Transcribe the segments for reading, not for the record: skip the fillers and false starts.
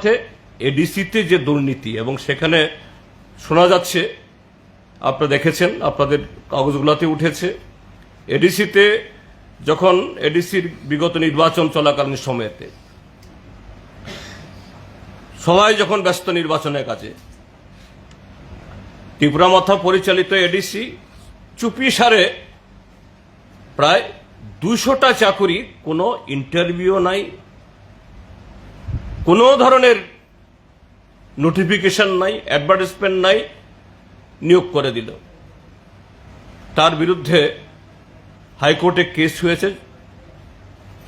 সাথে এডিসিতে যে দুর্নীতি, এবং সেখানে শোনা যাচ্ছে, আপনারা দেখেছেন, আপনাদের কাগজগুলোতে উঠেছে, এডিসিতে যখন এডিসির বিগত নির্বাচন চলাকালীন সময়েতে সবাই যখন ব্যস্ত নির্বাচনের কাজে, ত্রিপুরা মাথা পরিচালিত এডিসি চুপিসারে প্রায় 200টা চাকুরি, কোনো ইন্টারভিউ নাই, কোনো ধরনের নোটিফিকেশন নাই, অ্যাডভার্টাইজমেন্ট নাই, নিয়োগ করে দিল। তার বিরুদ্ধে হাইকোর্টে কেস হয়েছে,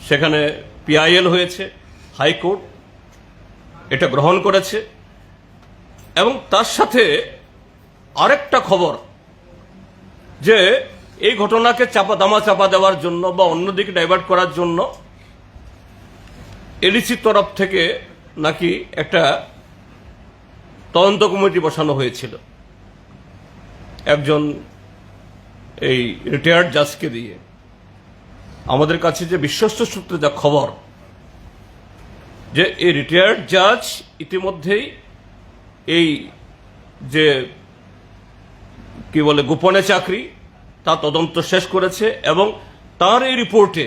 সেখানে পিআইএল হয়েছে, হাইকোর্ট এটা গ্রহণ করেছে। এবং তার সাথে আরেকটা খবর, যে এই ঘটনাকে চাপা দেওয়ার জন্য বা অন্যদিকে ডাইভার্ট করার জন্য এডিসির তরফ থেকে নাকি একটা তদন্ত কমিটি বসানো হয়েছিল একজন এই রিটায়ার্ড জাজকে দিয়ে। আমাদের কাছে যে বিশ্বস্ত সূত্রে যা খবর, যে এই রিটায়ার্ড জাজ ইতিমধ্যেই এই যে কি বলে গোপনে চাকরি, তা তদন্ত শেষ করেছে, এবং তার এই রিপোর্টে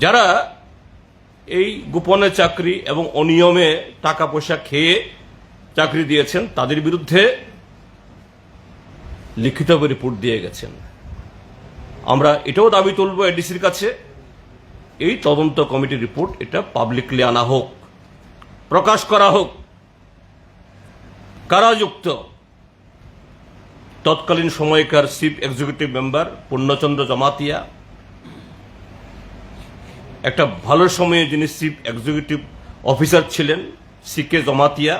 যারা এই গোপনে চাকরি এবং অনিয়মে টাকা পয়সা খেয়ে চাকরি দিয়েছেন তাদের বিরুদ্ধে লিখিতভাবে রিপোর্ট দিয়ে গেছেন। আমরা এটাও দাবি তুলব এডিসির কাছে, এই তদন্ত কমিটির রিপোর্ট এটা পাবলিকলি আনা হোক, প্রকাশ করা হোক, কারা যুক্ত। তৎকালীন সময়কার চিফ এক্সিকিউটিভ মেম্বার পূর্ণচন্দ্র জমাতিয়া, একটা ভালো সময়ে যিনি চিফ এক্সিকিউটিভ অফিসার ছিলেন সিকে জমাতিয়া,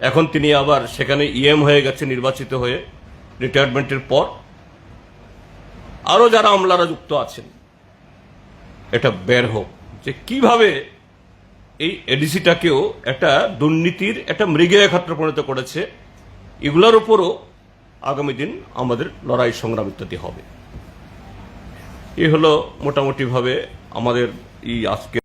এখন তিনি আবার সেখানে ইএম হয়ে গেছে নির্বাচিত হয়ে রিটায়ারমেন্টের পর। আরো যারা আমলারা যুক্ত আছেন, এটা বের হোক যে কিভাবে এই এডিসিটাকেও একটা দুর্নীতির একটা মৃগেয় ক্ষেত্রে পরিণত করেছে। এগুলোর উপরও আগামী দিন আমাদের লড়াই সংগ্রাম ইত্যাদি হবে। এই হলো মোটামুটি ভাবে আমাদের এই আজকে